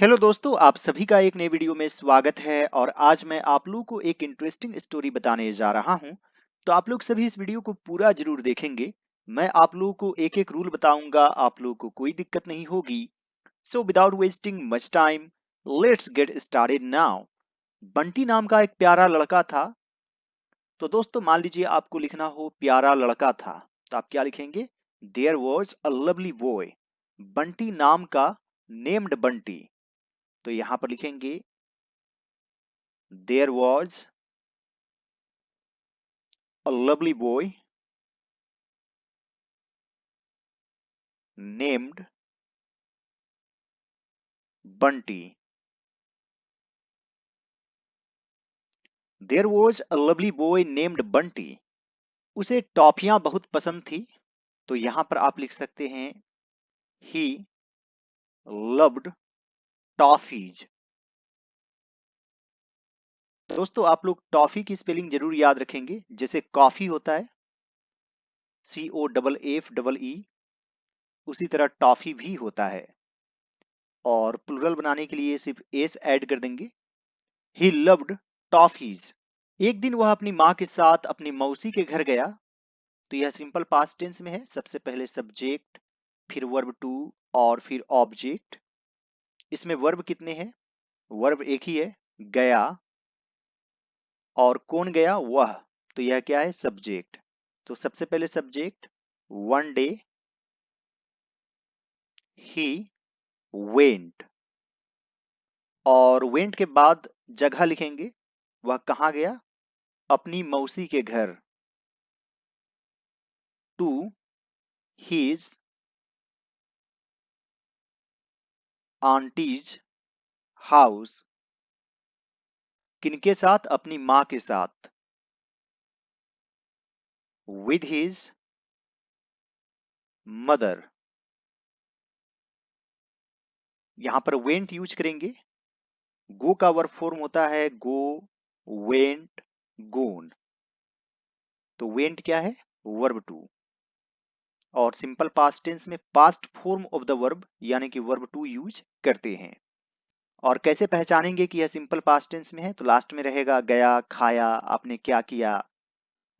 Hello दोस्तों, आप सभी का एक नए वीडियो में स्वागत है और आज मैं आप लोगों को एक इंटरेस्टिंग स्टोरी बताने जा रहा हूं। तो आप लोग सभी इस वीडियो को पूरा जरूर देखेंगे। मैं आप लोगों को एक एक रूल बताऊंगा, आप लोगों को कोई दिक्कत नहीं होगी। So without wasting much time, let's get started now. Bunty नाम का एक प्यारा लड़का था। तो दोस्तों मान लीजिए आपको लिखना हो प्यारा लड़का था, तो आप क्या लिखेंगे? There was a lovely boy. Bunty नाम का, नेम्ड बंटी। तो यहां पर लिखेंगे there was a lovely boy named Bunty. There was a lovely boy named Bunty. उसे टॉफियां बहुत पसंद थी। तो यहां पर आप लिख सकते हैं he loved toffees। दोस्तों आप लोग टॉफी की स्पेलिंग जरूर याद रखेंगे। जैसे कॉफी होता है COFFEE, उसी तरह टॉफी भी होता है। और प्लूरल बनाने के लिए सिर्फ एस ऐड कर देंगे। He loved toffees. एक दिन वह अपनी माँ के साथ अपनी मौसी के घर गया। तो यह सिंपल पास्ट टेंस में है। सबसे पहले सब्जेक्ट, फिर वर्ब टू और फिर ऑब्जेक्ट। इसमें वर्ब कितने हैं? वर्ब एक ही है, गया। और कौन गया? वह। तो यह क्या है? सब्जेक्ट। तो सबसे पहले subject, one day he went. और वेंट के बाद जगह लिखेंगे, वह कहाँ गया? अपनी मौसी के घर। To his aunty's house. किनके साथ? अपनी माँ के साथ। With his mother. यहां पर वेंट यूज करेंगे। गो का वर्ब फॉर्म होता है गो, वेंट, गोन। तो वेंट क्या है? Verb two. और सिंपल पास्ट टेंस में past form of the verb यानी कि वर्ब टू यूज करते हैं। और कैसे पहचानेंगे कि यह सिंपल पास्ट टेंस में है? तो लास्ट में रहेगा गया, खाया, आपने क्या किया।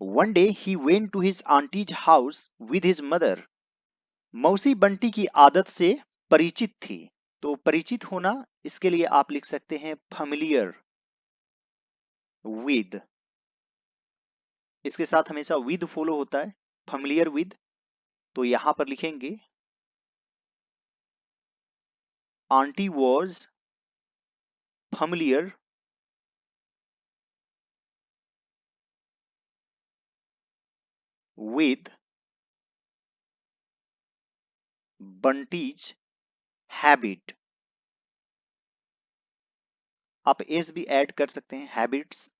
One day he went to his aunty's house with his mother. मौसी बंटी की आदत से परिचित थी। तो परिचित होना, इसके लिए आप लिख सकते हैं फैमिलियर विद। इसके साथ हमेशा विद फॉलो होता है, फैमिलियर विद। तो यहां पर लिखेंगे aunty was familiar with Bunty's habit. आप एस भी ऐड कर सकते हैं, habits.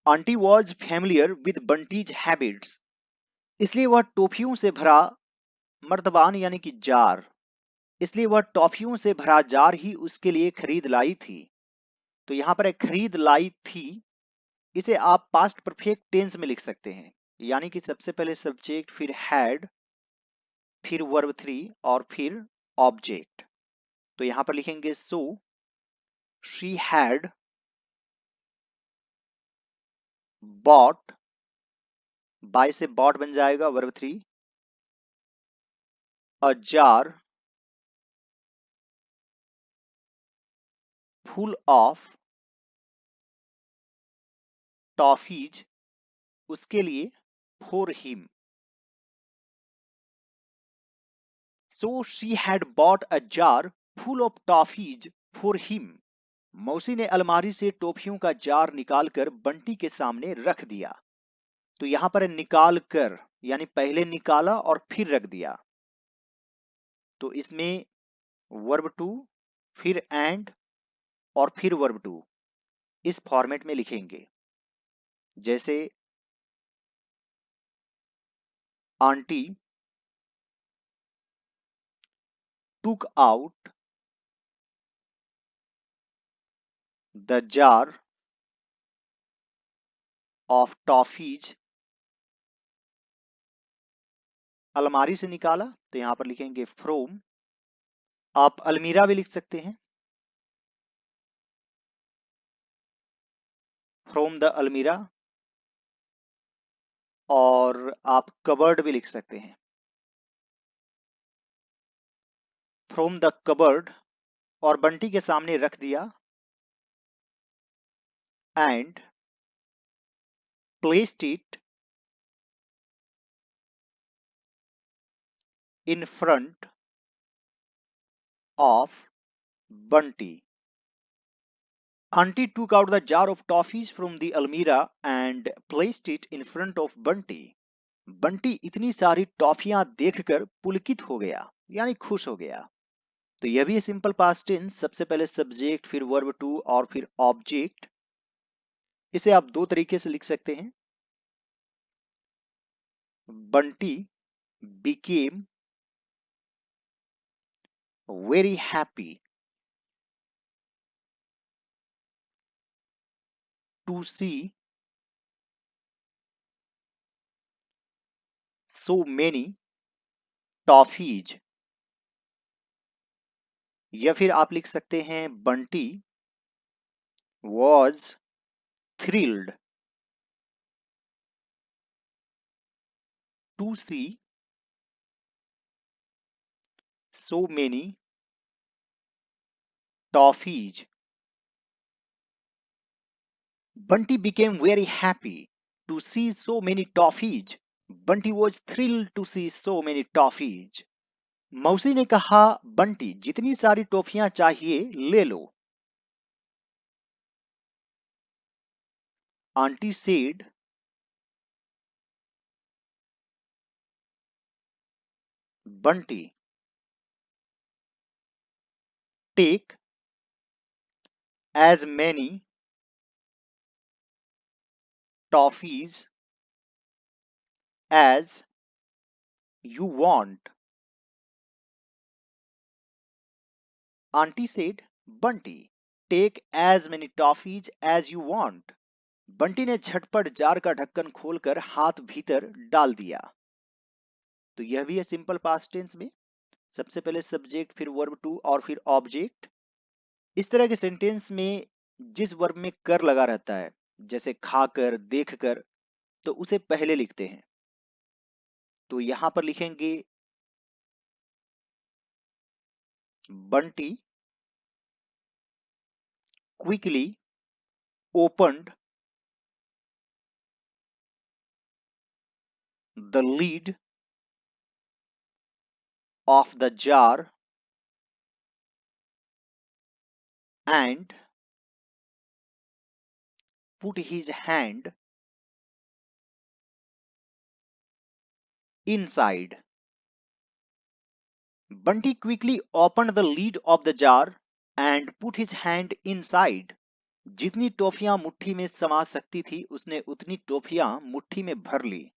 Aunty was familiar with Bunty's habits. इसलिए वह टॉफियों से भरा मर्तबान यानी कि जार, इसलिए वह टॉफियों से भरा जार ही उसके लिए खरीद लाई थी। तो यहां पर एक खरीद लाई थी, इसे आप पास्ट परफेक्ट टेंस में लिख सकते हैं। यानी कि सबसे पहले सब्जेक्ट, फिर हैड, फिर वर्ब थ्री और फिर ऑब्जेक्ट। तो यहां पर लिखेंगे so she had bought. Buy से बॉट बन जाएगा verb three. A jar full of toffees, उसके लिए, for him. So she had bought a jar full of toffees for him. मौसी ने अलमारी से टॉफियों का जार निकालकर बंटी के सामने रख दिया। तो यहां पर निकाल कर यानी पहले निकाला और फिर रख दिया। तो इसमें वर्ब टू, फिर एंड और फिर वर्ब टू, इस फॉर्मेट में लिखेंगे। जैसे aunty took out the jar of toffees. अलमारी से निकाला, तो यहां पर लिखेंगे फ्रोम। आप अलमीरा भी लिख सकते हैं। फ्रॉम द अलमीरा, और आप कबर्ड भी लिख सकते हैं। फ्रॉम द कबर्ड, और बंटी के सामने रख दिया, and placed it in front of Bunty. Auntie took out the jar of toffees from the almirah and placed it in front of Bunty. Bunty इतनी सारी टॉफियां देखकर पुलकित हो गया, यानी खुश हो गया। तो यह भी है सिंपल पास्ट टेंस, सबसे पहले सब्जेक्ट, फिर वर्ब टू, और फिर ऑब्जेक्ट। इसे आप दो तरीके से लिख सकते हैं। Bunty became very happy to see so many toffees, या फिर आप लिख सकते हैं Bunty was thrilled to see so many toffees. Bunty became very happy to see so many toffees. Bunty was thrilled to see so many toffees. मौसी ने कहा, बंटी जितनी सारी टॉफियां चाहिए ले लो। Auntie said, Bunty, take as many toffees as you want. Auntie said, Bunty, take as many toffees as you want. Bunty ने झटपट jar का ढक्कन खोलकर हाथ भीतर डाल दिया। तो यह भी है सिंपल पास्ट टेंस में, सबसे पहले सब्जेक्ट, फिर वर्ब टू, और फिर ऑब्जेक्ट। इस तरह के सेंटेंस में जिस वर्ब में कर लगा रहता है, जैसे खाकर, देखकर, तो उसे पहले लिखते हैं। तो यहां पर लिखेंगे Bunty quickly opened the lead of the jar and put his hand inside. Bunty quickly opened the lid of the jar and put his hand inside. जितनी टॉफियां मुट्ठी में समा सकती थी उसने उतनी टॉफियां मुट्ठी में भर ली।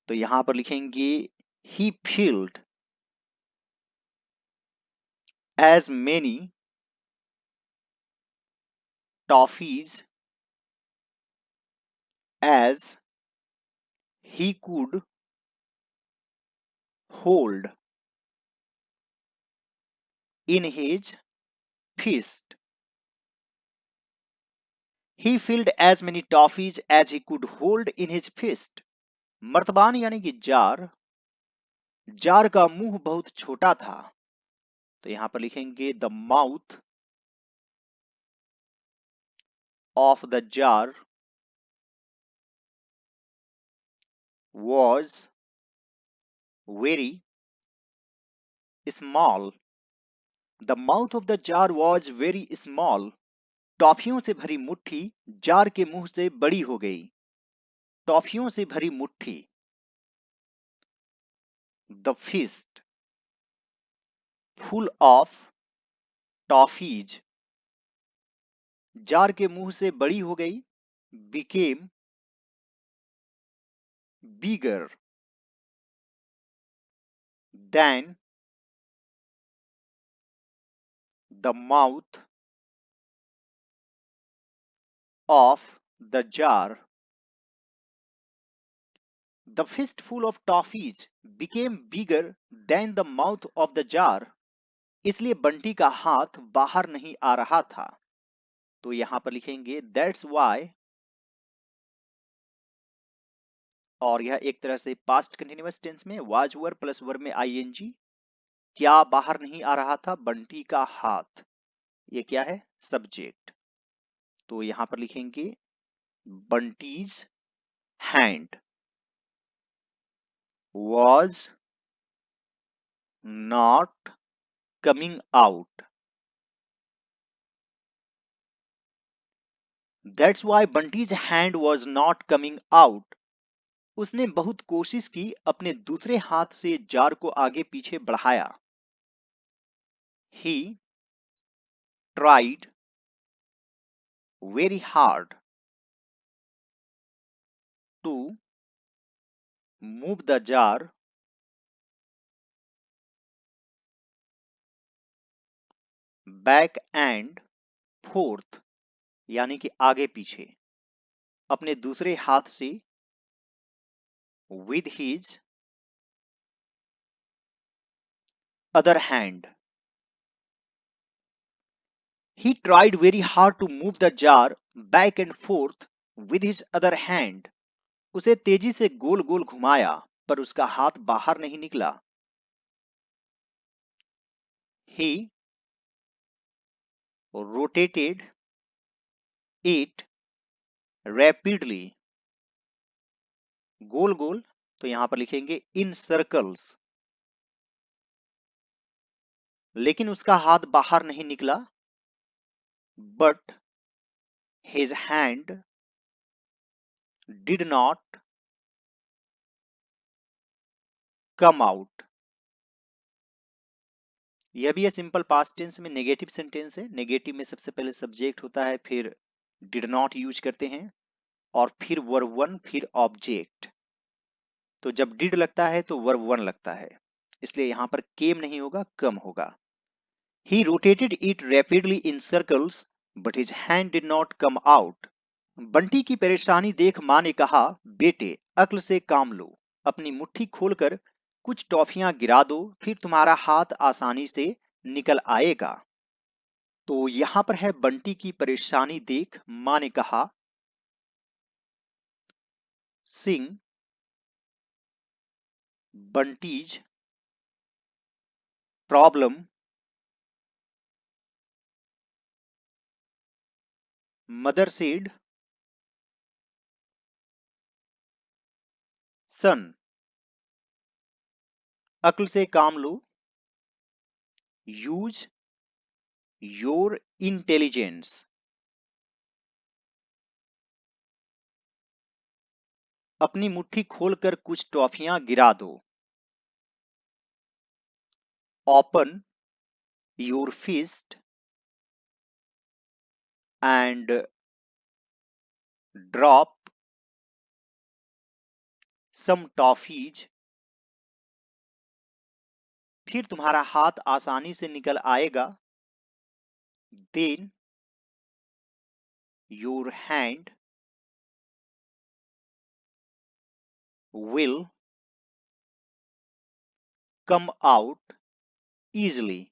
तो यहां पर लिखेंगे he filled as many toffees as he could hold in his fist. He filled as many toffees as he could hold in his fist. मर्तबान यानी कि जार, जार का मुंह बहुत छोटा था, तो यहां पर लिखेंगे the mouth of the jar was very small. The mouth of the jar was very small. टॉफियों से भरी मुट्ठी जार के मुंह से बड़ी हो गई। टॉफियों से भरी मुट्ठी। The fist full of toffees, jar के मुंह से बड़ी हो गई। Became bigger than the mouth of the jar. The fistful of toffees became bigger than the mouth of the jar. इसलिए बंटी का हाथ बाहर नहीं आ रहा था। तो यहां पर लिखेंगे That's why और यह एक तरह से पास्ट कंटिन्यूअस टेंस में वाज वर प्लस वर्ब में आईएनजी। क्या बाहर नहीं आ रहा था? बंटी का हाथ। ये क्या है? सब्जेक्ट। तो यहां पर लिखेंगे Bunty's hand was not coming out. That's why Bunty's hand was not coming out. उसने बहुत कोशिश की, अपने दूसरे हाथ से जार को आगे पीछे बढ़ाया। He tried very hard to move the jar back and forth, यानी कि आगे पीछे, अपने दूसरे हाथ से with his other hand. He tried very hard to move the jar back and forth with his other hand. उसे तेजी से गोल गोल घुमाया, पर उसका हाथ बाहर नहीं निकला। He rotated it rapidly. गोल गोल, तो यहां पर लिखेंगे in circles। लेकिन उसका हाथ बाहर नहीं निकला। But his hand did not come out. यह भी है सिंपल पास्ट टेंस में नेगेटिव सेंटेंस है। नेगेटिव में सबसे पहले सब्जेक्ट होता है, फिर डिड नॉट यूज करते हैं, और फिर वर्ब वन, फिर ऑब्जेक्ट। तो जब डिड लगता है तो वर्ब वन लगता है, इसलिए यहां पर केम नहीं होगा, कम होगा। He rotated it rapidly in circles, but his hand did not come out. Bunty की परेशानी देख मां ने कहा, बेटे अक्ल से काम लो, अपनी मुट्ठी खोलकर कुछ टॉफियां गिरा दो, फिर तुम्हारा हाथ आसानी से निकल आएगा। तो यहां पर है बंटी की परेशानी देख मां ने कहा, सिंग बंटीज प्रॉब्लम मदर सेड, सन अक्ल से काम लो, यूज योर इंटेलिजेंस, अपनी मुट्ठी खोलकर कुछ टॉफियां गिरा दो, open your fist and drop some toffees, फिर तुम्हारा हाथ आसानी से निकल आएगा। Then your hand will come out easily.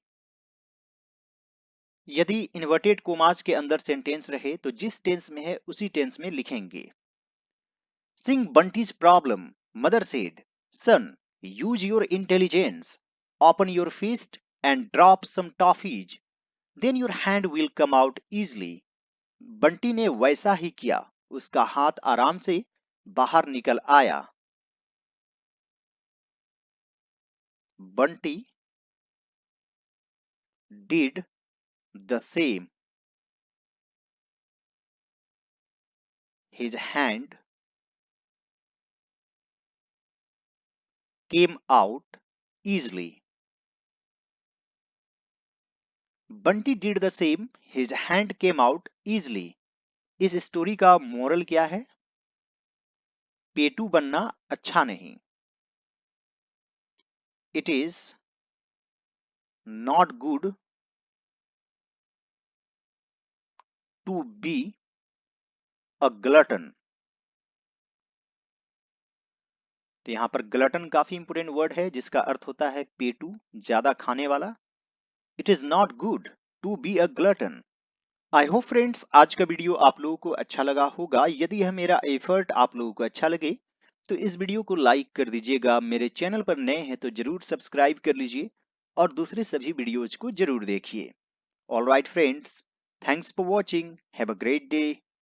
यदि इन्वर्टेड कोमास के अंदर सेंटेंस रहे तो जिस टेंस में है उसी टेंस में लिखेंगे। Sing Bunty's problem, mother said. Son, use your intelligence. Open your fist and drop some toffees. Then your hand will come out easily. Bunty ने वैसा ही किया, उसका हाथ आराम से बाहर निकल आया। Bunty did the same. His hand came out easily. Bunty did the same, his hand came out easily. इस स्टोरी का मोरल क्या है? पेटू बनना अच्छा नहीं। It is not good to be a glutton. तो यहां पर ग्लटन काफी इंपोर्टेंट वर्ड है, जिसका अर्थ होता है पेटू, ज्यादा खाने वाला। It is not good to be a glutton. I hope friends आज का वीडियो आप लोगों को अच्छा लगा होगा। यदि यह मेरा एफर्ट आप लोगों को अच्छा लगे तो इस वीडियो को लाइक कर दीजिएगा, मेरे चैनल पर नए हैं तो जरूर सब्सक्राइब कर लीजिए और दूसरे सभी वीडियोज को जरूर देखिए। All right friends, thanks for watching, have a great day.